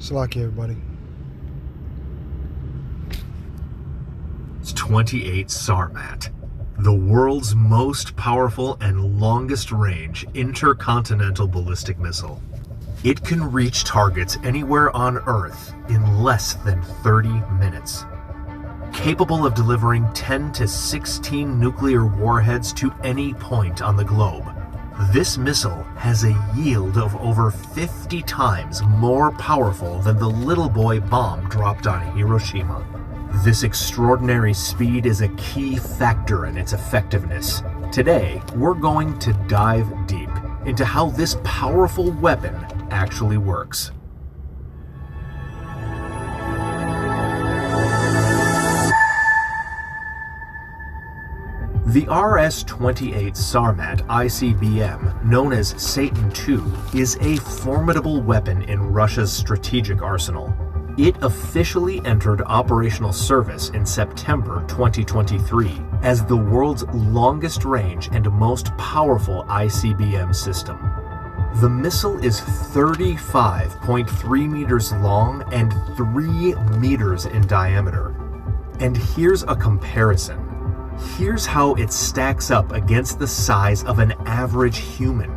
Salaki, everybody. It's 28 SARMAT, the world's most powerful and longest range intercontinental ballistic missile. It can reach targets anywhere on Earth in less than 30 minutes. Capable of delivering 10 to 16 nuclear warheads to any point on the globe, this missile has a yield of over 50 times more powerful than the little boy bomb dropped on Hiroshima. This extraordinary speed is a key factor in its effectiveness. Today, we're going to dive deep into how this powerful weapon actually works. The RS-28 SARMAT ICBM, known as Satan II, is a formidable weapon in Russia's strategic arsenal. It officially entered operational service in September 2023 as the world's longest range and most powerful ICBM system. The missile is 35.3 meters long and 3 meters in diameter. And here's a comparison. Here's how it stacks up against the size of an average human.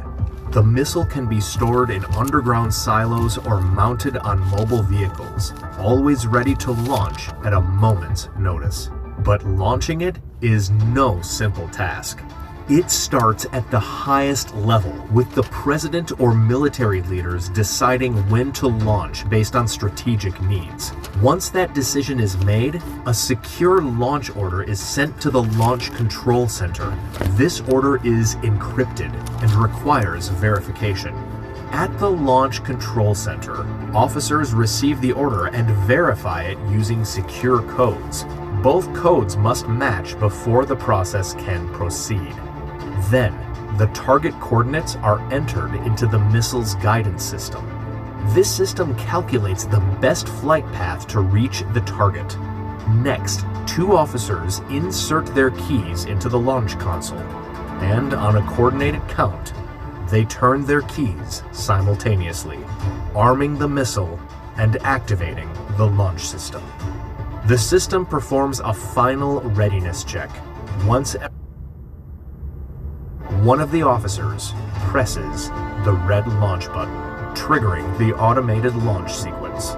The missile can be stored in underground silos or mounted on mobile vehicles, always ready to launch at a moment's notice. But launching it is no simple task. It starts at the highest level, with the president or military leaders deciding when to launch based on strategic needs. Once that decision is made, a secure launch order is sent to the Launch Control Center. This order is encrypted and requires verification. At the Launch Control Center, officers receive the order and verify it using secure codes. Both codes must match before the process can proceed. Then, the target coordinates are entered into the missile's guidance system. This system calculates the best flight path to reach the target. Next, two officers insert their keys into the launch console, and on a coordinated count, they turn their keys simultaneously, arming the missile and activating the launch system. The system performs a final readiness check. Once one of the officers presses the red launch button, triggering the automated launch sequence.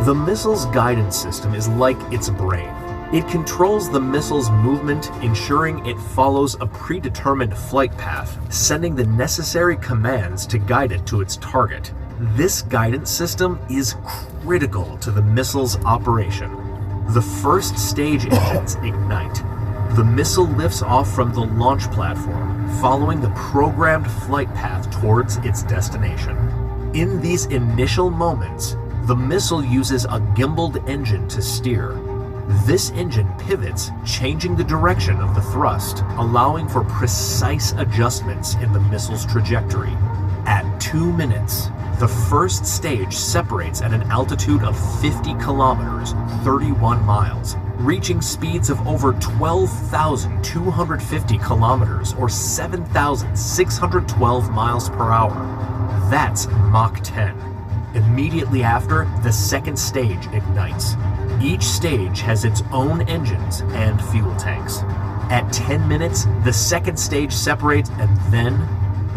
The missile's guidance system is like its brain. It controls the missile's movement, ensuring it follows a predetermined flight path, sending the necessary commands to guide it to its target. This guidance system is critical to the missile's operation. The first stage engines ignite. The missile lifts off from the launch platform, following the programmed flight path towards its destination. In these initial moments, the missile uses a gimbaled engine to steer. This engine pivots, changing the direction of the thrust, allowing for precise adjustments in the missile's trajectory. At 2 minutes, the first stage separates at an altitude of 50 kilometers, 31 miles, reaching speeds of over 12,250 kilometers or 7,612 miles per hour. That's Mach 10. Immediately after, the second stage ignites. Each stage has its own engines and fuel tanks. At 10 minutes, the second stage separates and then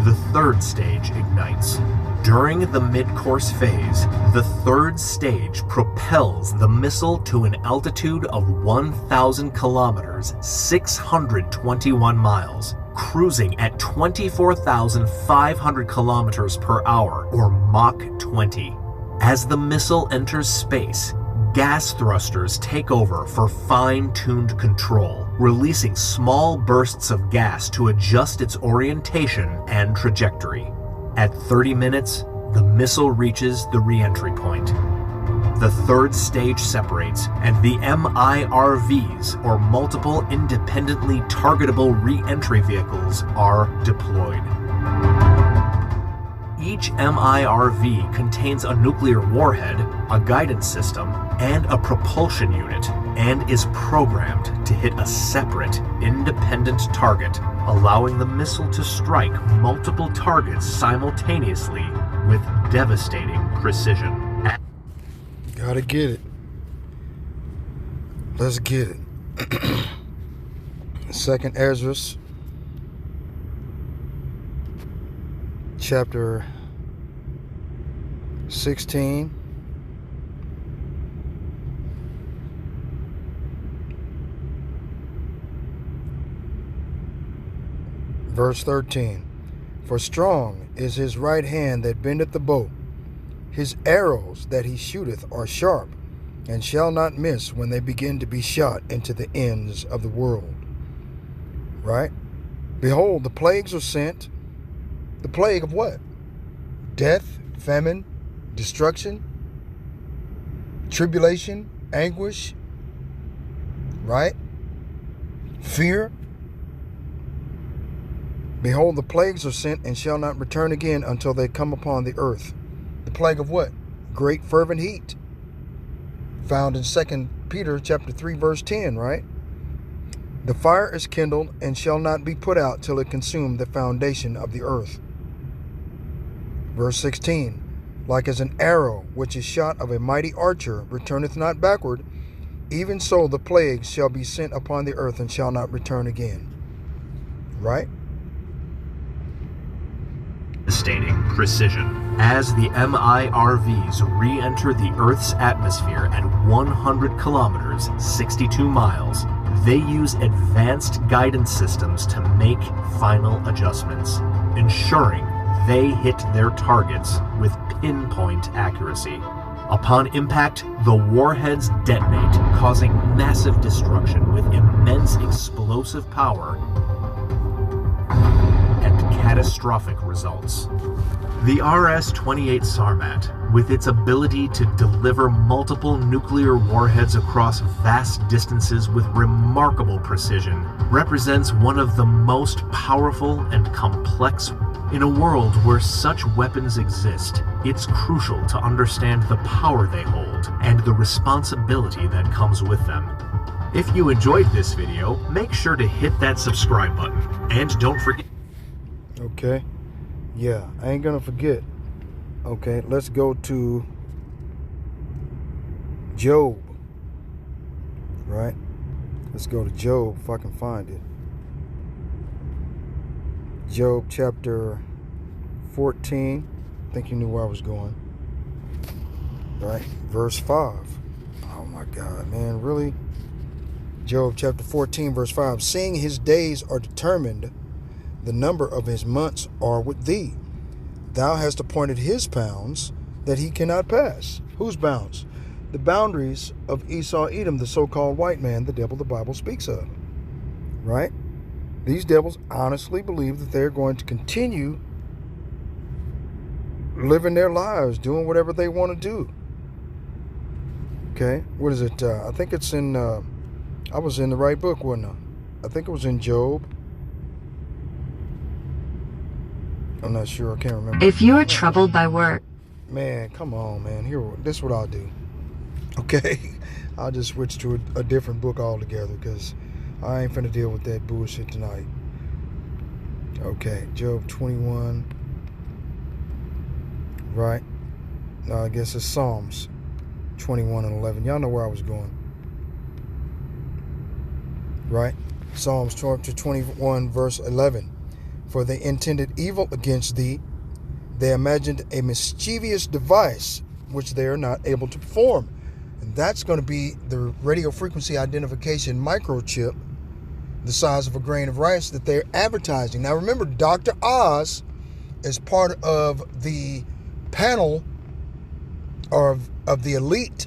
the third stage ignites. During the mid-course phase, the third stage propels the missile to an altitude of 1,000 kilometers, 621 miles, cruising at 24,500 kilometers per hour, or Mach 20. As the missile enters space, gas thrusters take over for fine-tuned control, releasing small bursts of gas to adjust its orientation and trajectory. At 30 minutes, the missile reaches the re-entry point. The third stage separates, and the MIRVs, or Multiple Independently Targetable Re-Entry Vehicles, are deployed. Each MIRV contains a nuclear warhead, a guidance system, and a propulsion unit, and is programmed to hit a separate, independent target, allowing the missile to strike multiple targets simultaneously with devastating precision. Gotta get it. Let's get it. Second Ezra, chapter 16. Verse 13. For strong is his right hand that bendeth the bow. His arrows that he shooteth are sharp, and shall not miss when they begin to be shot into the ends of the world. Right? Behold, the plagues are sent. The plague of what? Death, famine, destruction, tribulation, anguish, right? Fear. Behold, the plagues are sent and shall not return again until they come upon the earth. The plague of what? Great fervent heat. Found in 2 Peter chapter 3, verse 10, right? The fire is kindled and shall not be put out till it consume the foundation of the earth. Verse 16. Like as an arrow which is shot of a mighty archer returneth not backward, even so the plagues shall be sent upon the earth and shall not return again. Right? Devastating precision. As the MIRVs re-enter the Earth's atmosphere at 100 kilometers, 62 miles, they use advanced guidance systems to make final adjustments, ensuring they hit their targets with pinpoint accuracy. Upon impact, the warheads detonate, causing massive destruction with immense explosive power and catastrophic results. The RS-28 SARMAT, with its ability to deliver multiple nuclear warheads across vast distances with remarkable precision, represents one of the most powerful and complex. In a world where such weapons exist, it's crucial to understand the power they hold and the responsibility that comes with them. If you enjoyed this video, make sure to hit that subscribe button, and don't forget. Okay. Yeah, I ain't gonna forget. Okay, let's go to Job. Right? Let's go to Job if I can find it. Job chapter 14. I think you knew where I was going. Right? Verse 5. Oh my God, man, really? Job chapter 14, verse 5. Seeing his days are determined, the number of his months are with thee. Thou hast appointed his bounds that he cannot pass. Whose bounds? The boundaries of Esau, Edom, the so-called white man, the devil the Bible speaks of. Right? These devils honestly believe that they're going to continue living their lives, doing whatever they want to do. Okay? What is it? I think it's in, I was in the right book, wasn't I? I think it was in Job. I'm not sure. I can't remember. If you're troubled by work. Man, come on, man. Here, this is what I'll do. Okay? I'll just switch to a different book altogether because I ain't finna deal with that bullshit tonight. Okay, Job 21. Right? I guess it's Psalms 21 and 11. Y'all know where I was going. Right? Psalms chapter 21, verse 11. For they intended evil against thee. They imagined a mischievous device which they are not able to perform. And that's going to be the radio frequency identification microchip, the size of a grain of rice, that they're advertising. Now remember, Dr. Oz is part of the panel of the elite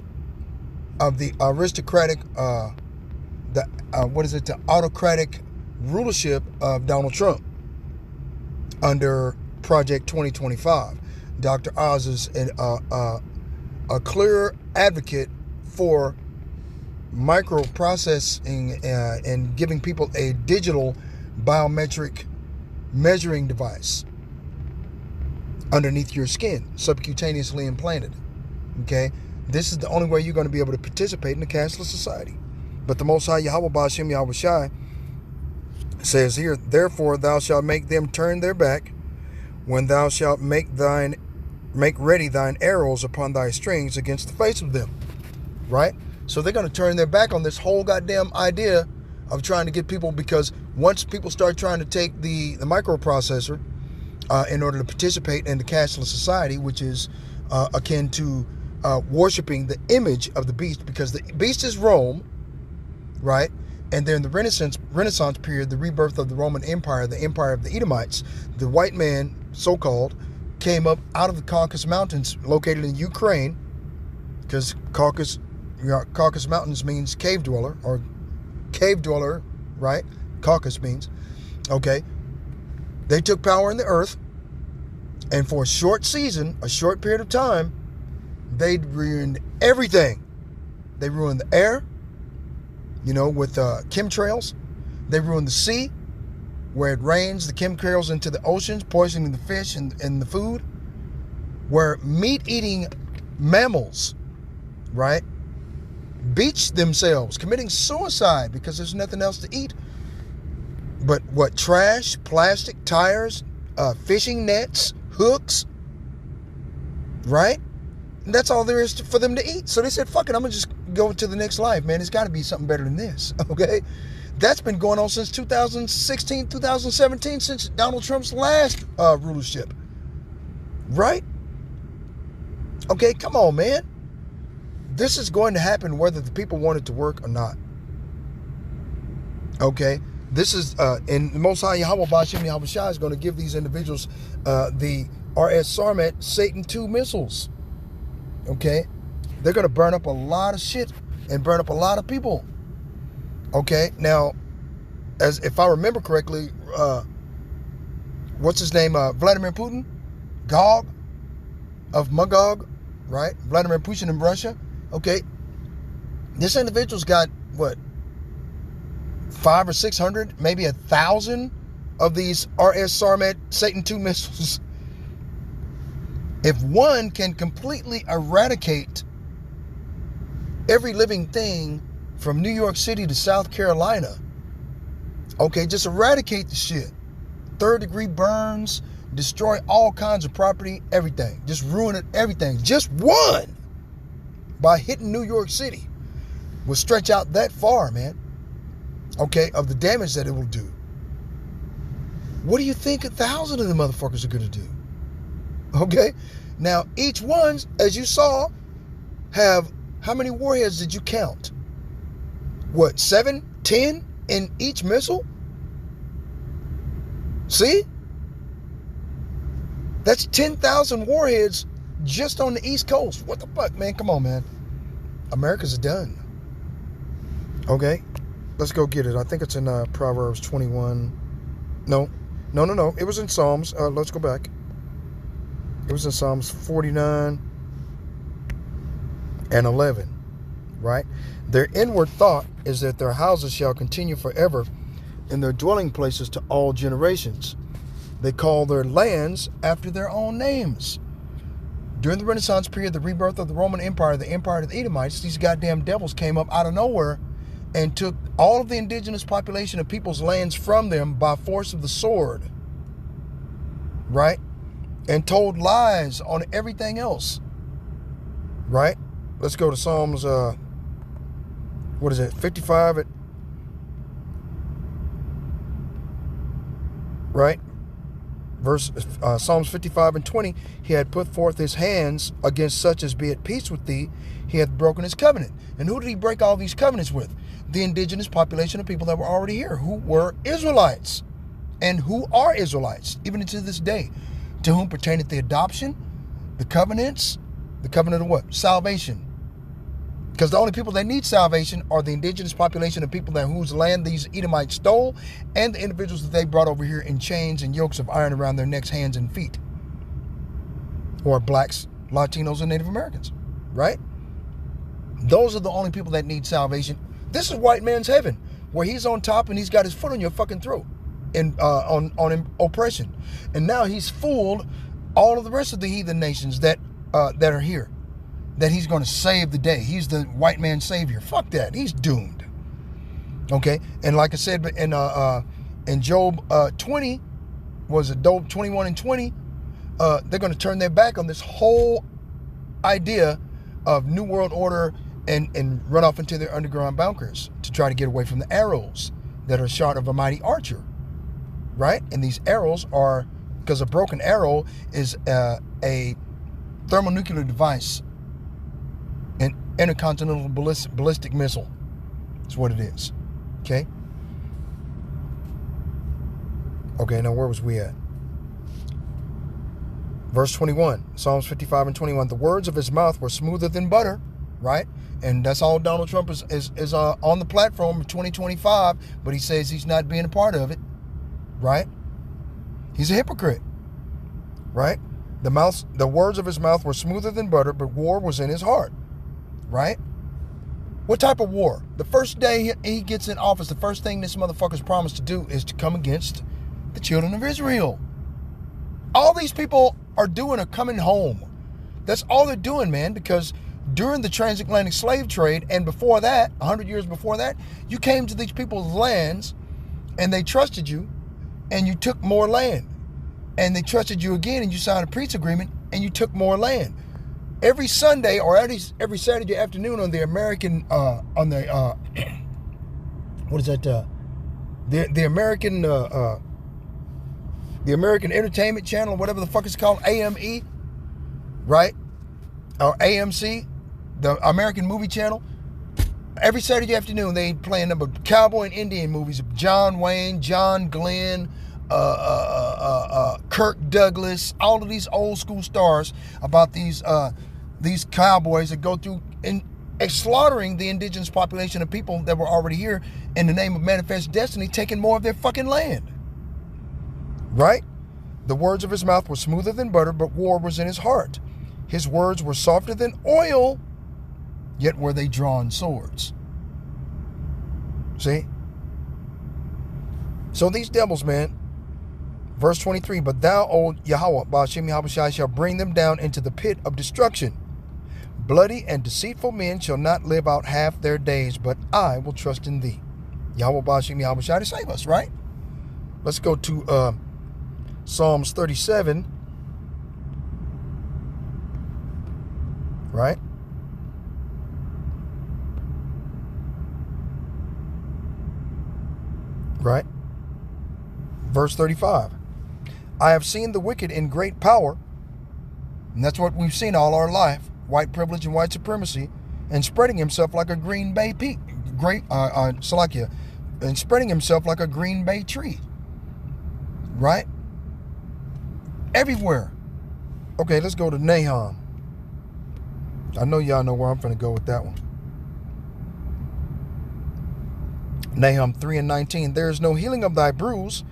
of the aristocratic, the autocratic rulership of Donald Trump. Under Project 2025, Dr. Oz is a clear advocate for microprocessing and giving people a digital biometric measuring device underneath your skin, subcutaneously implanted. Okay? This is the only way you're going to be able to participate in the cashless society. But the Most High Yahweh Ba'ashem Yahweh Shai says here, therefore thou shalt make them turn their back when thou shalt make ready thine arrows upon thy strings against the face of them. right? So they're going to turn their back on this whole goddamn idea of trying to get people, because once people start trying to take the microprocessor in order to participate in the cashless society, which is akin to worshiping the image of the beast, because the beast is Rome, right? And then the Renaissance period, the rebirth of the Roman Empire, the empire of the Edomites, the white man, so-called, came up out of the Caucasus Mountains, located in Ukraine, because Caucasus Mountains means cave dweller, or cave dweller, right? Caucasus means, okay? They took power in the earth, and for a short season, a short period of time, they ruined everything. They ruined the air, with chemtrails. They ruined the sea, where it rains the chemtrails into the oceans, poisoning the fish and the food. Where meat-eating mammals, right, beach themselves, committing suicide because there's nothing else to eat. But what? Trash, plastic, tires, fishing nets, hooks, right? And that's all there is for them to eat. So they said, fuck it, I'm going to just go to the next life, man. It's got to be something better than this, okay? That's been going on since 2016, 2017, since Donald Trump's last rulership, right? Okay, come on, man. This is going to happen whether the people want it to work or not. Okay? This is, and the Most High Yahweh Ba'ashem Yahweh Shai is going to give these individuals the RS-SARMAT Satan 2 missiles. Okay? They're going to burn up a lot of shit and burn up a lot of people. Okay? Now, as if I remember correctly, what's his name? Vladimir Putin? Gog of Magog, right? Vladimir Putin in Russia. Okay? This individual's got, what? 500 or 600, maybe 1,000 of these RS-SARMAT Satan 2 missiles. If one can completely eradicate every living thing from New York City to South Carolina, okay, just eradicate the shit. 3rd-degree burns, destroy all kinds of property, everything. Just ruin it, everything. Just one, by hitting New York City, will stretch out that far, man. Okay, of the damage that it will do. What do you think 1,000 of them motherfuckers are going to do? Okay, now each one, as you saw, have, how many warheads did you count? What, 7, 10 in each missile? See? That's 10,000 warheads just on the East Coast. What the fuck, man? Come on, man. America's done. Okay, let's go get it. I think it's in Proverbs 21. No. It was in Psalms. Let's go back. It was in Psalms 49 and 11, right? Their inward thought is that their houses shall continue forever, and their dwelling places to all generations. They call their lands after their own names. During the Renaissance period, the rebirth of the Roman Empire, the empire of the Edomites, these goddamn devils came up out of nowhere and took all of the indigenous population of people's lands from them by force of the sword, right? And told lies on everything else, right? Let's go to Psalms, 55, right? Psalms 55 and 20, he had put forth his hands against such as be at peace with thee. He hath broken his covenant. And who did he break all these covenants with? The indigenous population of people that were already here, who were Israelites and who are Israelites, even to this day, to whom pertaineth the adoption, the covenants, the covenant of what? Salvation. Because the only people that need salvation are the indigenous population of people that whose land these Edomites stole, and the individuals that they brought over here in chains and yokes of iron around their necks, hands, and feet. Or blacks, Latinos, and Native Americans, right? Those are the only people that need salvation. This is white man's heaven, where he's on top and he's got his foot on your fucking throat and on oppression. And now he's fooled all of the rest of the heathen nations that are here, that he's going to save the day. He's the white man's savior. Fuck that. He's doomed. Okay? And like I said, in Job 20, was it Job 21 and 20, they're going to turn their back on this whole idea of New World Order and run off into their underground bunkers to try to get away from the arrows that are shot of a mighty archer, right? And these arrows are, because a broken arrow is a thermonuclear device, an intercontinental ballistic missile. That's what it is. Okay. Okay, now where was we at? Verse 21, Psalms 55 and 21. The words of his mouth were smoother than butter, right? And that's all Donald Trump is on the platform of 2025, but he says he's not being a part of it, right? He's a hypocrite, right? The words of his mouth were smoother than butter, but war was in his heart, right? What type of war? The first day he gets in office, the first thing this motherfucker's promised to do is to come against the children of Israel. All these people are doing are coming home. That's all they're doing, man, because during the transatlantic slave trade and before that, 100 years before that, you came to these people's lands and they trusted you and you took more land. And they trusted you again and you signed a peace agreement and you took more land. Every Sunday or every Saturday afternoon on the American, what is that? The American Entertainment Channel, whatever the fuck it's called, AME, right? Or AMC, the American Movie Channel. Every Saturday afternoon, they play a number of cowboy and Indian movies of John Wayne, John Glenn, Kirk Douglas, all of these old school stars about these cowboys that go through and slaughtering the indigenous population of people that were already here in the name of manifest destiny, taking more of their fucking land. Right? The words of his mouth were smoother than butter, but war was in his heart. His words were softer than oil, yet were they drawn swords. See? So these devils, man. Verse 23, but thou, O Yahweh, Ba'ashem Yahushai, shall bring them down into the pit of destruction. Bloody and deceitful men shall not live out half their days, but I will trust in thee. Yahweh, Ba'ashem Yahushai, to save us, right? Let's go to Psalms 37. Right? Right? Verse 35. I have seen the wicked in great power, and that's what we've seen all our life, white privilege and white supremacy, and spreading himself like a green bay and spreading himself like a green bay tree. Right? Everywhere. Okay, let's go to Nahum. I know y'all know where I'm going to go with that one. Nahum 3 and 19. There is no healing of thy bruise.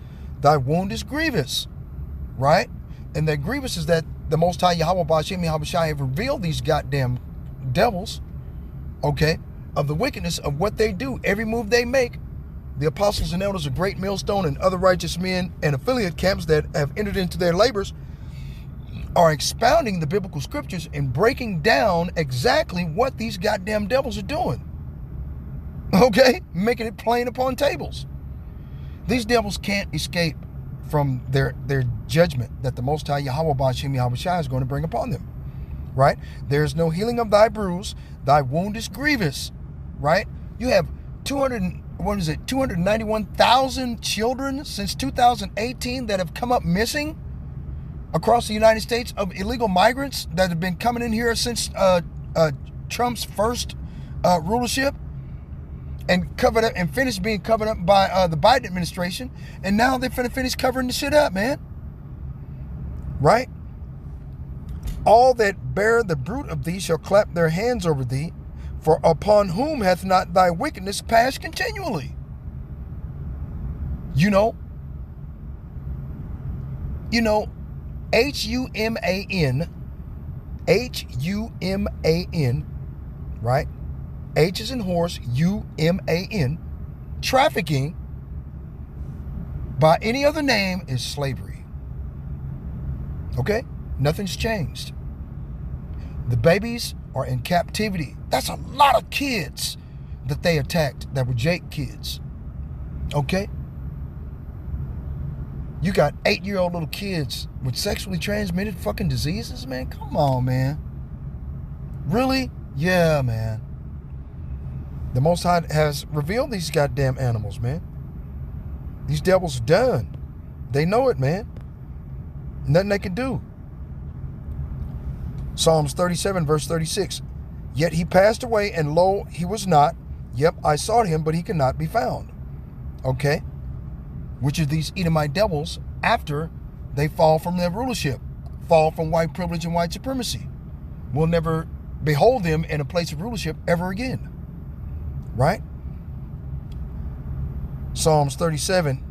Thy wound is grievous. Right? And that grievous is that the Most High Yahweh Ba'ashem Yahushai have revealed these goddamn devils, okay, of the wickedness of what they do. Every move they make. The apostles and elders of Great Millstone and other righteous men and affiliate camps that have entered into their labors are expounding the biblical scriptures and breaking down exactly what these goddamn devils are doing. Okay? Making it plain upon tables. These devils can't escape from their judgment that the Most High Yahweh Ba'ashem Yahushai is going to bring upon them. Right? There is no healing of thy bruise. Thy wound is grievous. Right? You have 291,000 children since 2018 that have come up missing across the United States of illegal migrants that have been coming in here since Trump's first rulership and covered up and finished being covered up by the Biden administration, and now they're finna finish covering the shit up, man. Right? All that bear the bruit of thee shall clap their hands over thee, for upon whom hath not thy wickedness passed continually? You know, Human, right? H is in horse, UMAN. Trafficking by any other name is slavery. Okay? Nothing's changed. The babies are in captivity. That's a lot of kids that they attacked that were Jake kids. Okay? You got 8-year-old little kids with sexually transmitted fucking diseases, man? Come on, man. Really? Yeah, man. The Most High has revealed these goddamn animals, man. These devils are done. They know it, man. Nothing they can do. Psalms 37, verse 36. Yet he passed away, and lo, he was not. Yep, I sought him, but he could not be found. Okay? Which are these Edomite devils after they fall from their rulership, fall from white privilege and white supremacy. We'll never behold them in a place of rulership ever again. Right? Psalms 37,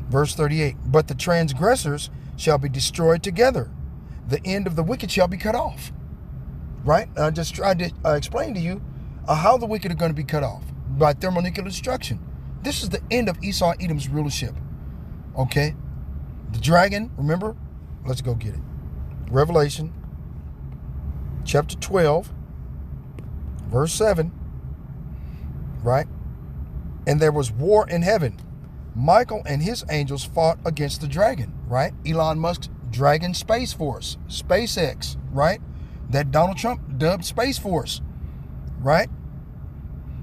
verse 38. But the transgressors shall be destroyed together. The end of the wicked shall be cut off. Right? I just tried to explain to you how the wicked are going to be cut off. By thermonuclear destruction. This is the end of Esau Edom's rulership. Okay? The dragon, remember? Let's go get it. Revelation chapter 12, verse 7. Right? And there was war in heaven. Michael and his angels fought against the dragon. Right? Elon Musk's Dragon Space Force. SpaceX. Right? That Donald Trump dubbed Space Force. Right?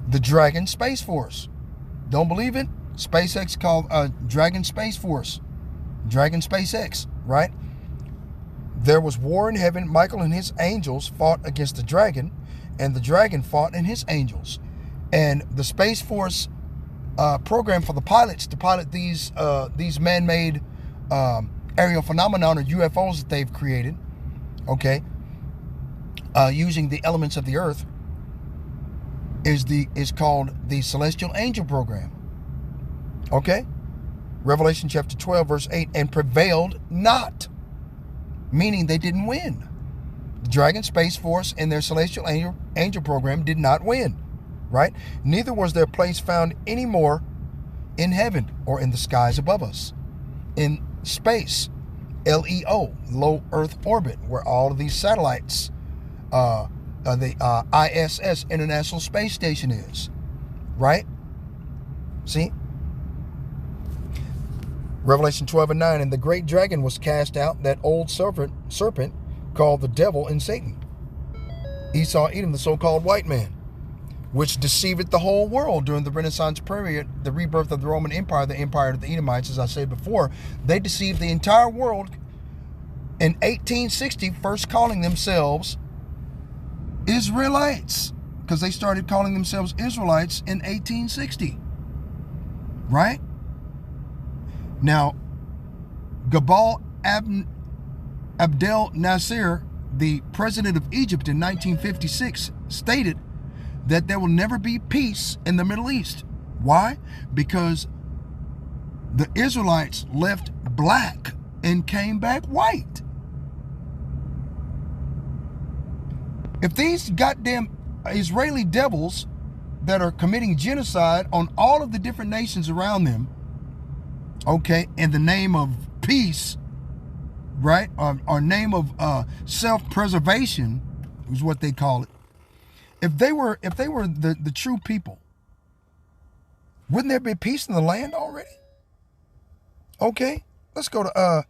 The Dragon Space Force. Don't believe it? SpaceX called Dragon Space Force. Dragon SpaceX, right? There was war in heaven. Michael and his angels fought against the dragon, and the dragon fought and his angels. And the Space Force program for the pilots to pilot these man-made aerial phenomenon or UFOs that they've created, okay, using the elements of the earth, is called the Celestial Angel Program. Okay? Revelation chapter 12, verse 8, and prevailed not, meaning they didn't win. The Dragon Space Force and their Celestial Angel Program did not win, right? Neither was their place found anymore in heaven or in the skies above us. In space, LEO, low Earth orbit, where all of these satellites, the ISS, International Space Station, is, right? See? Revelation 12 and 9, and the great dragon was cast out, that old serpent called the devil and Satan. Esau Edom, the so-called white man, which deceived the whole world during the Renaissance period, the rebirth of the Roman Empire, the empire of the Edomites, as I said before. They deceived the entire world in 1860, first calling themselves Israelites, because they started calling themselves Israelites in 1860, right? Now, Gabal Abdel Nasser, the president of Egypt in 1956, stated that there will never be peace in the Middle East. Why? Because the Israelites left black and came back white. If these goddamn Israeli devils that are committing genocide on all of the different nations around them, okay, in the name of peace, right, or name of self-preservation is what they call it. If they were the true people, wouldn't there be peace in the land already? Okay, let's go to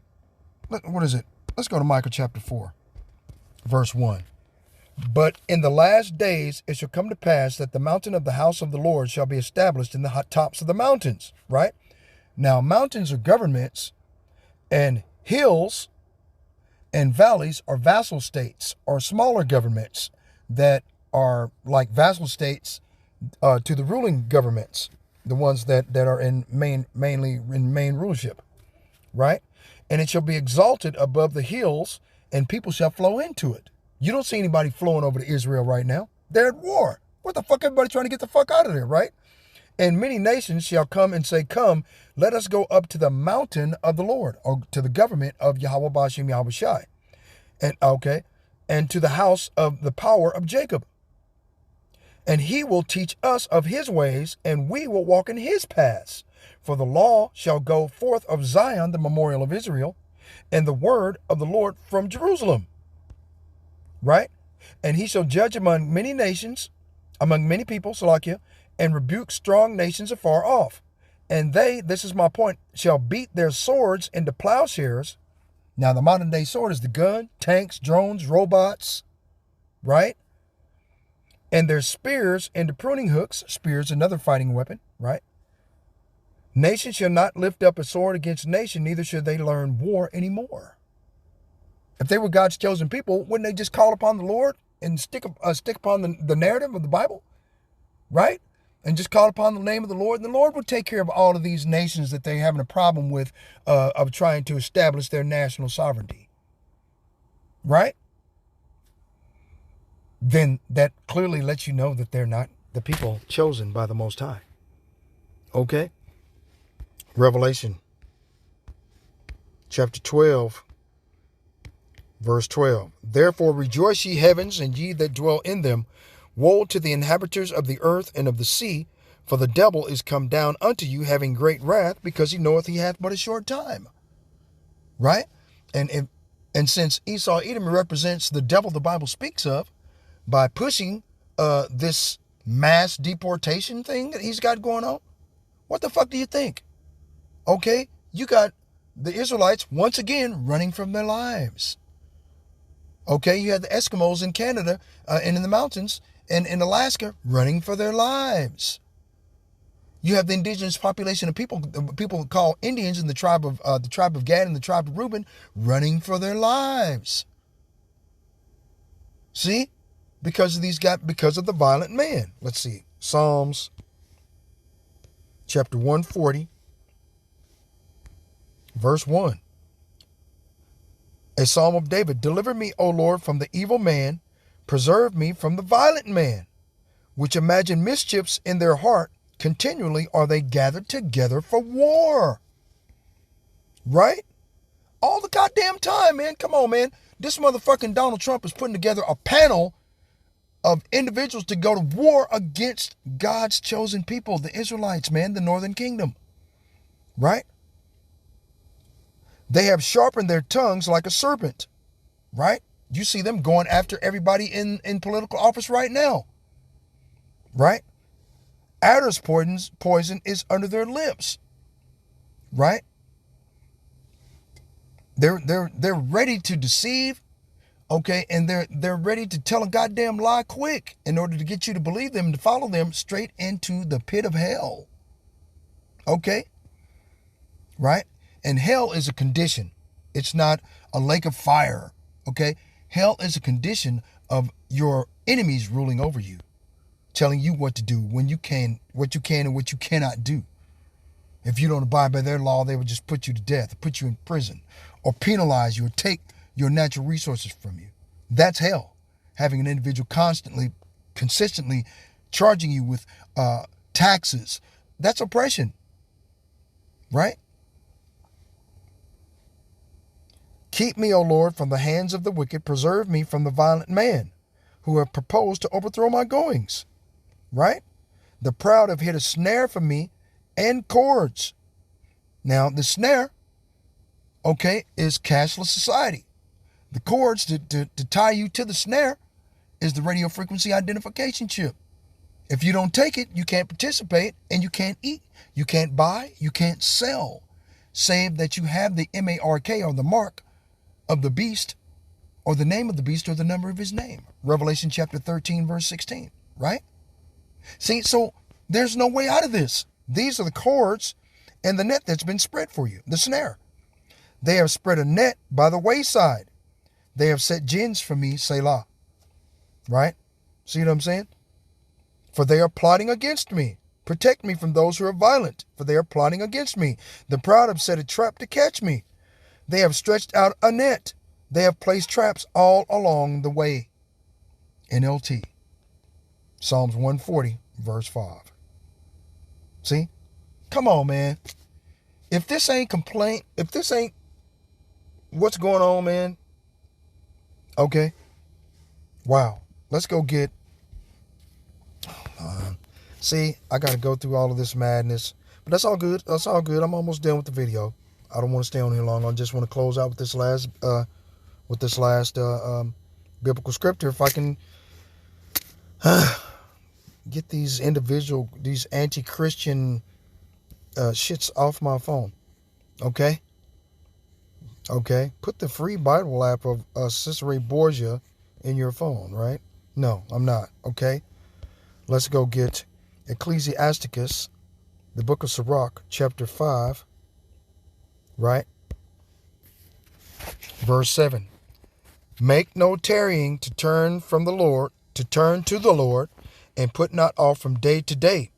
what is it? Let's go to Micah chapter 4, verse 1. But in the last days it shall come to pass that the mountain of the house of the Lord shall be established in the hot tops of the mountains, right? Now, mountains are governments, and hills and valleys are vassal states or smaller governments that are like vassal states to the ruling governments, the ones that are mainly in main rulership, right? And it shall be exalted above the hills, and people shall flow into it. You don't see anybody flowing over to Israel right now. They're at war. What the fuck? Everybody trying to get the fuck out of there, right? And many nations shall come and say, come, let us go up to the mountain of the Lord, or to the government of Yahweh Bashim Yahweh Shai. And okay, and to the house of the power of Jacob. And he will teach us of his ways, and we will walk in his paths. For the law shall go forth of Zion, the memorial of Israel, and the word of the Lord from Jerusalem. Right? And he shall judge among many nations, among many people, Salakia, and rebuke strong nations afar off. And they, this is my point, shall beat their swords into plowshares. Now, the modern day sword is the gun, tanks, drones, robots, right? and their spears into pruning hooks. Spears, another fighting weapon, right? Nation shall not lift up a sword against nation, neither should they learn war anymore. If they were God's chosen people, wouldn't they just call upon the Lord and stick upon the narrative of the Bible, right? And just call upon the name of the Lord, and the Lord would take care of all of these nations that they're having a problem with, of trying to establish their national sovereignty, right? Then that clearly lets you know that they're not the people chosen by the Most High. Okay? Revelation chapter 12, verse 12. Therefore rejoice, ye heavens, and ye that dwell in them. Woe to the inhabitants of the earth and of the sea, for the devil is come down unto you, having great wrath, because he knoweth he hath but a short time. Right? And since Esau Edom represents the devil the Bible speaks of, by pushing this mass deportation thing that he's got going on, what the fuck do you think? Okay, you got the Israelites once again running from their lives. Okay, you had the Eskimos in Canada and in the mountains and in Alaska running for their lives. You have the indigenous population of people called Indians in the tribe of Gad and the tribe of Reuben running for their lives. See, because of the violent man. Let's see, Psalms chapter 140, verse 1. A psalm of David. Deliver me, O Lord, from the evil man. Preserve me from the violent man, which imagine mischiefs in their heart. Continually are they gathered together for war. Right? All the goddamn time, man. Come on, man. This motherfucking Donald Trump is putting together a panel of individuals to go to war against God's chosen people, the Israelites, man, the northern kingdom. Right? They have sharpened their tongues like a serpent, right? You see them going after everybody in political office right now, right? Adder's poison is under their lips, right? They're ready to deceive, okay, and they're ready to tell a goddamn lie quick in order to get you to believe them and to follow them straight into the pit of hell, okay, right? And hell is a condition. It's not a lake of fire, okay? Hell is a condition of your enemies ruling over you, telling you what to do, what you can and what you cannot do. If you don't abide by their law, they will just put you to death, put you in prison, or penalize you, or take your natural resources from you. That's hell. Having an individual consistently charging you with taxes. That's oppression, right? Keep me, O Lord, from the hands of the wicked. Preserve me from the violent man who have proposed to overthrow my goings. Right? The proud have hid a snare for me and cords. Now, the snare, okay, is cashless society. The cords to tie you to the snare is the radio frequency identification chip. If you don't take it, you can't participate and you can't eat. You can't buy, you can't sell, save that you have the MARK, or the mark of the beast, or the name of the beast, or the number of his name. Revelation chapter 13, verse 16, right? See, so there's no way out of this. These are the cords and the net that's been spread for you, the snare. They have spread a net by the wayside. They have set gins for me, Selah. Right? See what I'm saying? For they are plotting against me. Protect me from those who are violent, for they are plotting against me. The proud have set a trap to catch me. They have stretched out a net. They have placed traps all along the way. NLT. Psalms 140, verse 5. See? Come on, man. If this ain't complaint, if this ain't what's going on, man. Okay. Wow. Let's go get... see, I got to go through all of this madness. But that's all good. That's all good. I'm almost done with the video. I don't want to stay on here long. I just want to close out with this last biblical scripture. If I can get these anti-Christian shits off my phone. Okay? Okay? Put the free Bible app of Cesare Borgia in your phone, right? No, I'm not. Okay? Let's go get Ecclesiasticus, the book of Sirach, chapter 5, right? Verse 7. Make no tarrying to turn from the Lord, to turn to the Lord, and put not off from day to day.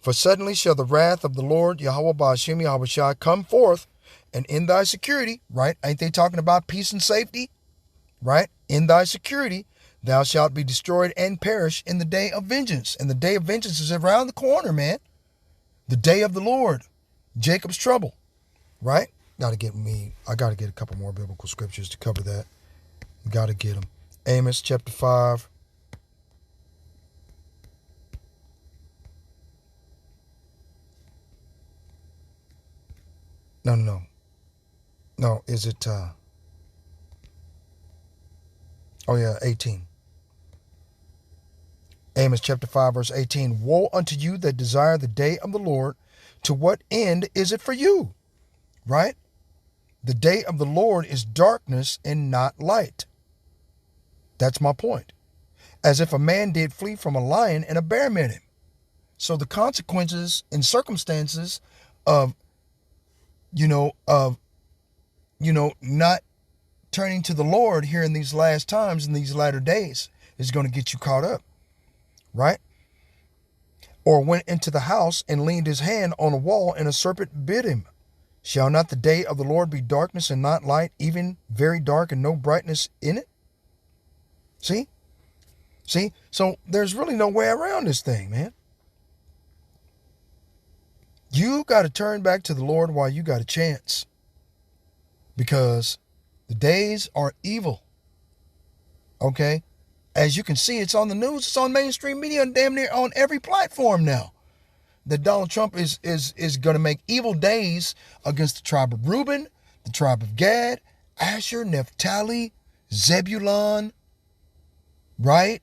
For suddenly shall the wrath of the Lord, Yahweh Ba'ashem Yahweh Shai, come forth, and in thy security, right? Ain't they talking about peace and safety? Right? In thy security, thou shalt be destroyed and perish in the day of vengeance. And the day of vengeance is around the corner, man. The day of the Lord, Jacob's trouble, right? I got to get a couple more biblical scriptures to cover that. Got to get them. Amos chapter 5. No, is it, 18. Amos chapter 5, verse 18. Woe unto you that desire the day of the Lord. To what end is it for you? Right? The day of the Lord is darkness and not light. That's my point. As if a man did flee from a lion and a bear met him. So the consequences and circumstances of not turning to the Lord here in these last times, in these latter days, is going to get you caught up, right? Or went into the house and leaned his hand on a wall, and a serpent bit him. Shall not the day of the Lord be darkness and not light, even very dark and no brightness in it? See? So there's really no way around this thing, man. You got to turn back to the Lord while you got a chance. Because the days are evil. Okay? As you can see, it's on the news, it's on mainstream media, and damn near on every platform now. That Donald Trump is going to make evil days against the tribe of Reuben, the tribe of Gad, Asher, Naphtali, Zebulun, right?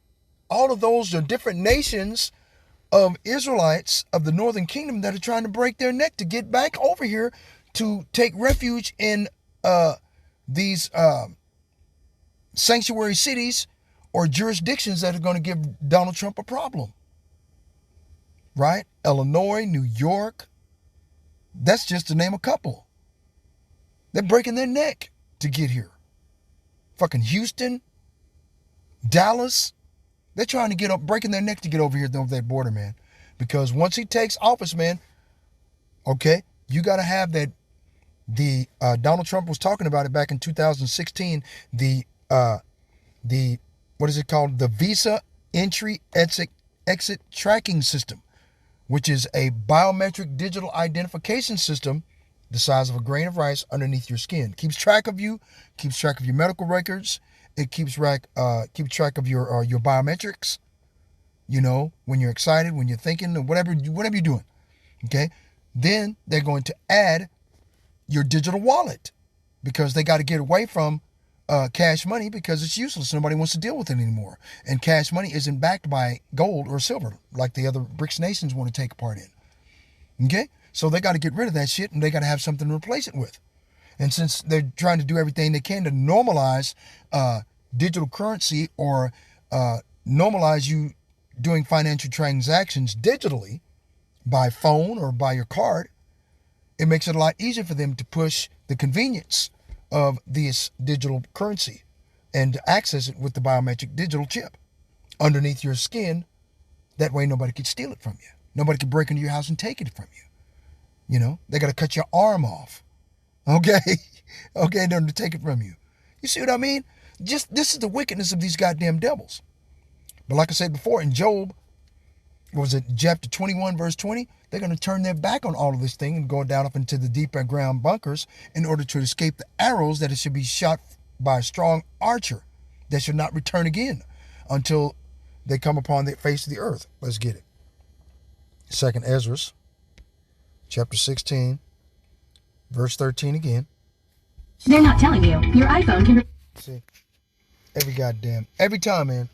All of those are different nations of Israelites of the northern kingdom that are trying to break their neck to get back over here to take refuge in these sanctuary cities or jurisdictions that are going to give Donald Trump a problem. Right? Illinois, New York. That's just to name a couple. They're breaking their neck to get here. Fucking Houston, Dallas. They're trying to get up, breaking their neck to get over here, over that border, man. Because once he takes office, man, okay, you got to have that. Donald Trump was talking about it back in 2016. The what is it called? The Visa Entry Exit Tracking System, which is a biometric digital identification system the size of a grain of rice underneath your skin. Keeps track of you, keeps track of your medical records. It keeps track of your biometrics. You know, when you're excited, when you're thinking, or whatever you're doing. Okay, then they're going to add your digital wallet because they got to get away from cash money because it's useless. Nobody wants to deal with it anymore. And cash money isn't backed by gold or silver like the other BRICS nations want to take part in. Okay? So they got to get rid of that shit and they got to have something to replace it with. And since they're trying to do everything they can to normalize digital currency or normalize you doing financial transactions digitally by phone or by your card, it makes it a lot easier for them to push the convenience of this digital currency and to access it with the biometric digital chip underneath your skin. That way nobody could steal it from you. Nobody could break into your house and take it from you. You know, they got to cut your arm off. Okay? Okay, then to take it from you. You see what I mean? Just this is the wickedness of these goddamn devils. But like I said before, in Job, what was it, chapter 21, verse 20? They're going to turn their back on all of this thing and go down up into the deep ground bunkers in order to escape the arrows that it should be shot by a strong archer that should not return again until they come upon the face of the earth. Let's get it. 2nd Ezra, chapter 16, verse 13 again. They're not telling you. Your iPhone can... See, every time, man,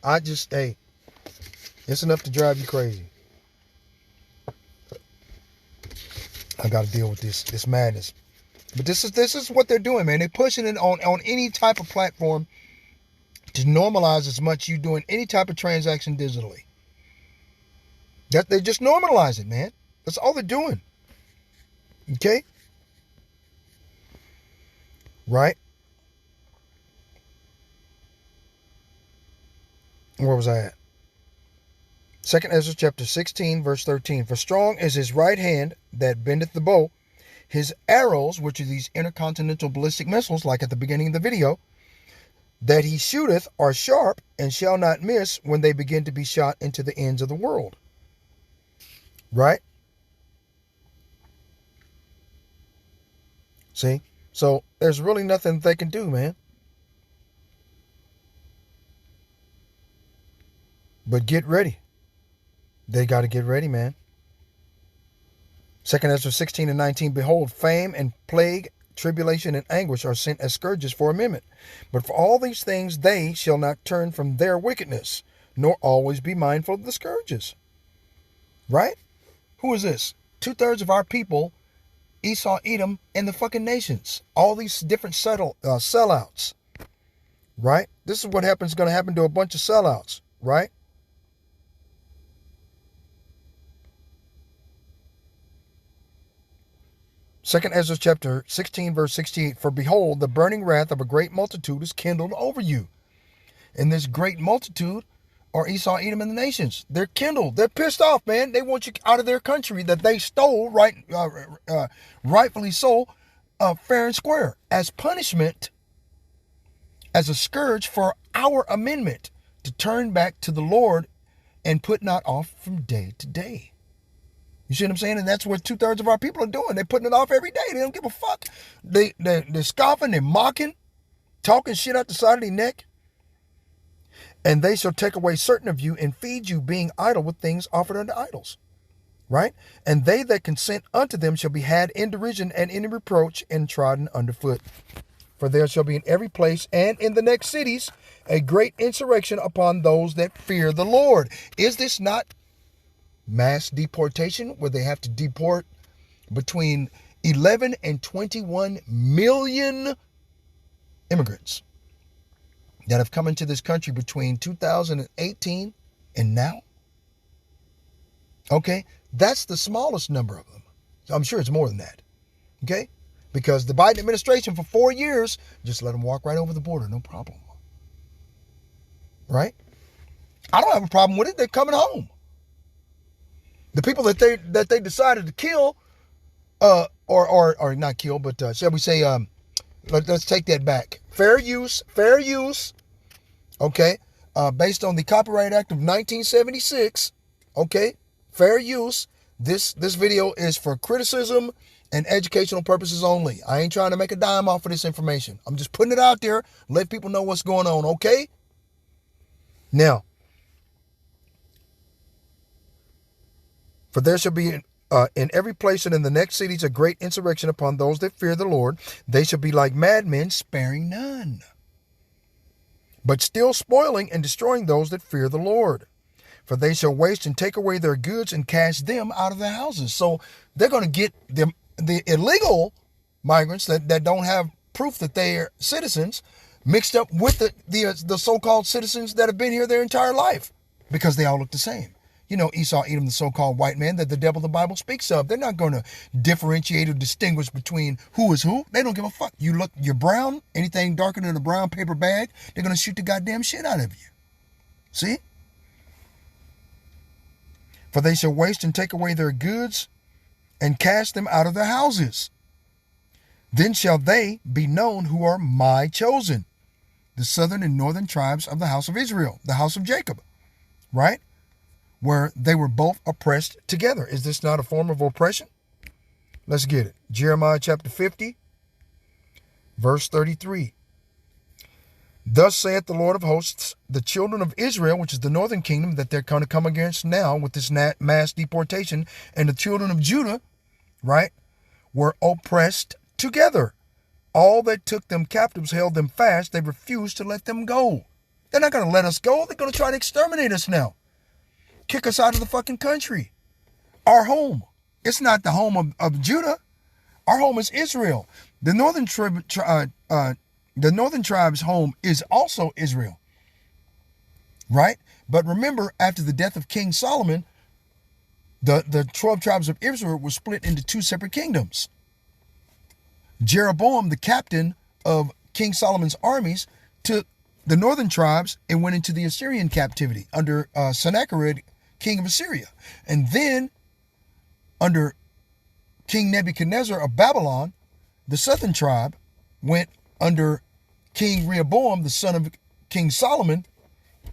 it's enough to drive you crazy. I got to deal with this madness. But this is what they're doing, man. They're pushing it on any type of platform to normalize as much you doing any type of transaction digitally. They just normalize it, man. That's all they're doing. Okay? Right? Where was I at? 2nd Ezra chapter 16, verse 13. For strong is his right hand that bendeth the bow. His arrows, which are these intercontinental ballistic missiles, like at the beginning of the video, that he shooteth are sharp and shall not miss when they begin to be shot into the ends of the world. Right? See? So there's really nothing they can do, man. But get ready. They got to get ready, man. 2nd Ezra 16 and 19. Behold, fame and plague, tribulation and anguish are sent as scourges for a minute. But for all these things they shall not turn from their wickedness, nor always be mindful of the scourges. Right? Who is this? 2/3 of our people, Esau, Edom, and the fucking nations. All these different sellouts. Right? This is what going to happen to a bunch of sellouts. Right? Second Ezra chapter 16, verse 68. For behold, the burning wrath of a great multitude is kindled over you. And this great multitude are Esau, Edom, and the nations. They're kindled. They're pissed off, man. They want you out of their country that they stole, rightfully so, fair and square, as punishment, as a scourge for our amendment to turn back to the Lord and put not off from day to day. You see what I'm saying? And that's what 2/3 of our people are doing. They're putting it off every day. They don't give a fuck. They're scoffing, they're mocking, talking shit out the side of their neck. And they shall take away certain of you and feed you, being idle with things offered unto idols. Right? And they that consent unto them shall be had in derision and in reproach and trodden underfoot. For there shall be in every place and in the next cities a great insurrection upon those that fear the Lord. Is this not mass deportation, where they have to deport between 11 and 21 million immigrants that have come into this country between 2018 and now? Okay, that's the smallest number of them. I'm sure it's more than that. Okay, because the Biden administration for 4 years just let them walk right over the border, no problem. Right? I don't have a problem with it. They're coming home. The people that they decided to kill, or not kill, but shall we say, let's take that back. Fair use. Okay, based on the Copyright Act of 1976. Okay, fair use. This video is for criticism and educational purposes only. I ain't trying to make a dime off of this information. I'm just putting it out there, let people know what's going on. Okay. Now, for there shall be in every place and in the next cities a great insurrection upon those that fear the Lord. They shall be like madmen, sparing none, but still spoiling and destroying those that fear the Lord. For they shall waste and take away their goods and cast them out of their houses. So they're going to get the illegal migrants that don't have proof that they're citizens mixed up with the so-called citizens that have been here their entire life, because they all look the same. You know, Esau, Edom, the so-called white man that the devil the Bible speaks of. They're not going to differentiate or distinguish between who is who. They don't give a fuck. You're brown, anything darker than a brown paper bag, they're going to shoot the goddamn shit out of you. See? For they shall waste and take away their goods and cast them out of their houses. Then shall they be known who are my chosen, the southern and northern tribes of the house of Israel, the house of Jacob. Right? Where they were both oppressed together. Is this not a form of oppression? Let's get it. Jeremiah chapter 50, verse 33. Thus saith the Lord of hosts, the children of Israel, which is the northern kingdom that they're going to come against now with this mass deportation, and the children of Judah, right, were oppressed together. All that took them captives held them fast. They refused to let them go. They're not going to let us go. They're going to try to exterminate us now. Kick us out of the fucking country. Our home. It's not the home of Judah. Our home is Israel. The northern tribe's home is also Israel. Right? But remember, after the death of King Solomon, The 12 tribes of Israel were split into two separate kingdoms. Jeroboam, the captain of King Solomon's armies, took the northern tribes and went into the Assyrian captivity under Sennacherib, king of Assyria. And then under King Nebuchadnezzar of Babylon, the southern tribe went under King Rehoboam, the son of King Solomon,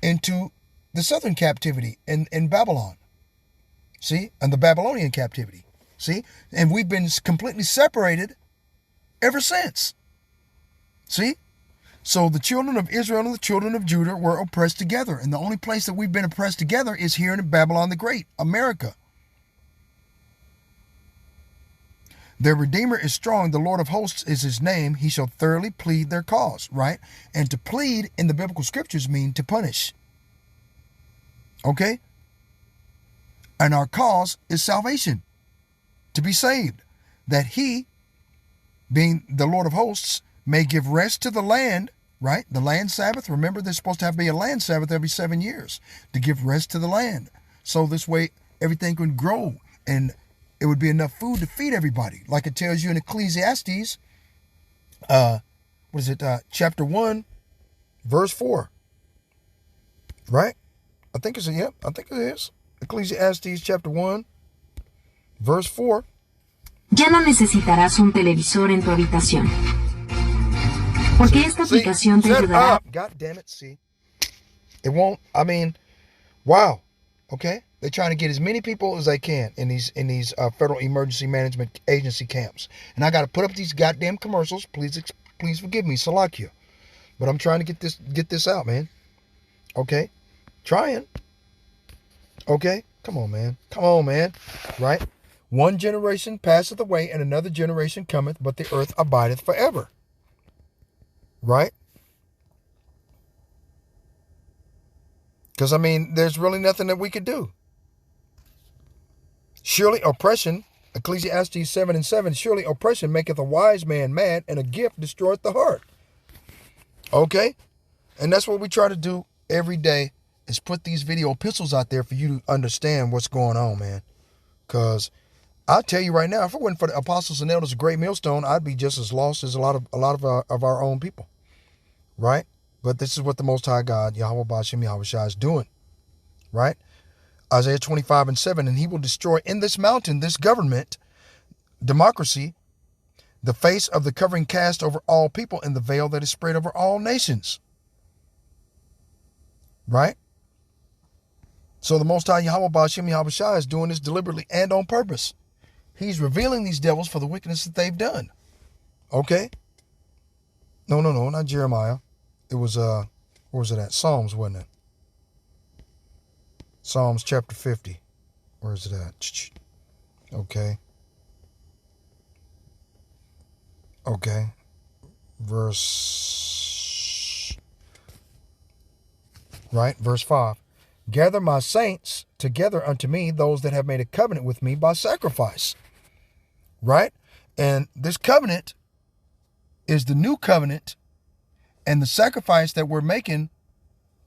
into the southern captivity in Babylon. See? And the Babylonian captivity. See? And we've been completely separated ever since. See? So the children of Israel and the children of Judah were oppressed together. And the only place that we've been oppressed together is here in Babylon the Great, America. Their Redeemer is strong. The Lord of hosts is his name. He shall thoroughly plead their cause, right? And to plead in the biblical scriptures mean to punish. Okay? And our cause is salvation. To be saved. That he, being the Lord of hosts, may give rest to the land, right? The land Sabbath. Remember, there's supposed to be a land Sabbath every 7 years to give rest to the land. So this way, everything can grow and it would be enough food to feed everybody. Like it tells you in Ecclesiastes, chapter 1, verse 4. Right? I think it is. Ecclesiastes chapter 1, verse 4. Ya no necesitarás un televisor en tu habitación. Porque esta aplicación te ayudará. God damn it, see. It won't, wow. Okay? They're trying to get as many people as they can in these Federal Emergency Management Agency camps. And I got to put up these goddamn commercials. Please forgive me, Salakia. But I'm trying to get this out, man. Okay? Trying. Okay? Come on, man. Right? One generation passeth away, and another generation cometh, but the earth abideth forever. Right? Because, there's really nothing that we could do. Surely oppression, Ecclesiastes 7:7, surely oppression maketh a wise man mad, and a gift destroyeth the heart. Okay? And that's what we try to do every day, is put these video epistles out there for you to understand what's going on, man. Because I'll tell you right now, if it wasn't for the apostles and elders of Great Millstone, I'd be just as lost as a lot of our own people. Right? But this is what the Most High God, Yahweh Ba'ashem Yahweh Shai, is doing. Right? Isaiah 25:7, and he will destroy in this mountain, this government, democracy, the face of the covering cast over all people, and the veil that is spread over all nations. Right? So the Most High Yahweh Ba'ashem Yahweh Shai is doing this deliberately and on purpose. He's revealing these devils for the wickedness that they've done. Okay? No, not Jeremiah. It was, where was it at? Psalms, wasn't it? Psalms chapter 50. Where is it at? Okay. Verse 5. Gather my saints together unto me, those that have made a covenant with me by sacrifice. Right? And this covenant is the new covenant, and the sacrifice that we're making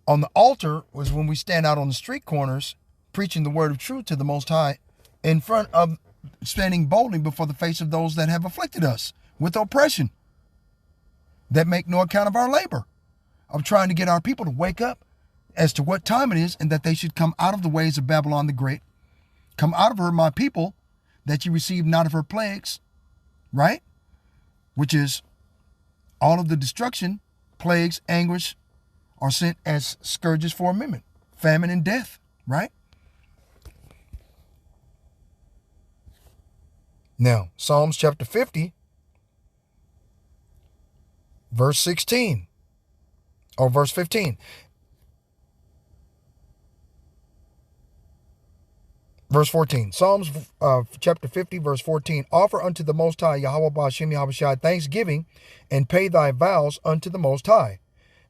on the altar was when we stand out on the street corners preaching the word of truth to the Most High, in front of, standing boldly before the face of those that have afflicted us with oppression, that make no account of our labor, of trying to get our people to wake up as to what time it is, and that they should come out of the ways of Babylon the Great. Come out of her, my people, that you receive not of her plagues. Right? Which is all of the destruction, plagues, anguish, are sent as scourges for amendment, famine and death, right? Now, Psalms chapter 50, verse 16, or verse 15. Verse 14, Psalms chapter 50, verse 14. Offer unto the Most High, Yahweh Ba'ashem Yahweh Shai, thanksgiving, and pay thy vows unto the Most High.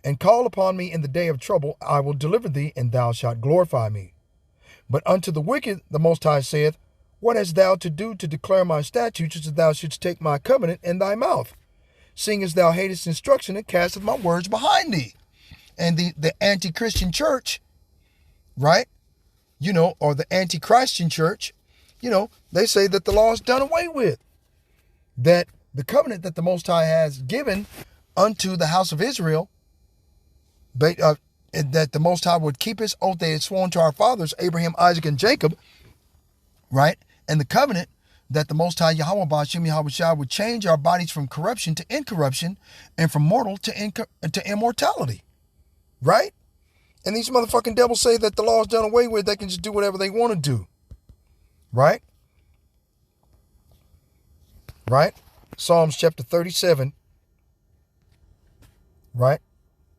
And call upon me in the day of trouble, I will deliver thee, and thou shalt glorify me. But unto the wicked the Most High saith, what hast thou to do to declare my statutes, that thou shouldst take my covenant in thy mouth, seeing as thou hatest instruction and casteth my words behind thee? And the anti-Christian church, right? Or the anti-Christian church they say that the law is done away with. That the covenant that the Most High has given unto the house of Israel, that the Most High would keep his oath they had sworn to our fathers, Abraham, Isaac, and Jacob, right? And the covenant that the Most High Yahweh Ba'ashem Yahweh Shai would change our bodies from corruption to incorruption and from mortal to immortality, right? And these motherfucking devils say that the law is done away with. They can just do whatever they want to do, right? Right? Psalms chapter 37, right?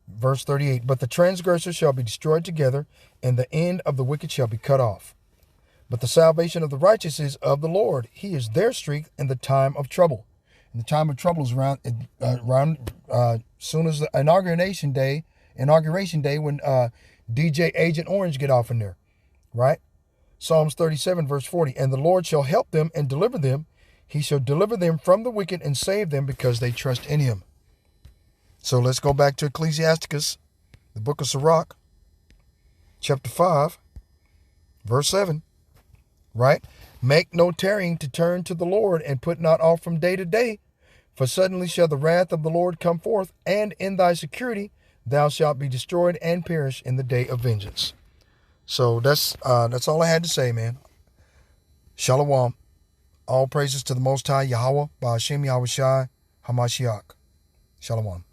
Verse 38. But the transgressors shall be destroyed together, and the end of the wicked shall be cut off. But the salvation of the righteous is of the Lord. He is their strength in the time of trouble. And the time of trouble is around soon as the inauguration day when DJ Agent Orange get off in there, right? Psalms 37 verse 40. And the Lord shall help them and deliver them. He shall deliver them from the wicked and save them because they trust in him. So let's go back to Ecclesiasticus, the book of Sirach, chapter 5, verse 7, right? Make no tarrying to turn to the Lord, and put not off from day to day, for suddenly shall the wrath of the Lord come forth, and in thy security thou shalt be destroyed and perish in the day of vengeance. So that's all I had to say, man. Shalom. All praises to the Most High, Yahweh, Ba'ashem Yahweh Shai, HaMashiach. Shalom.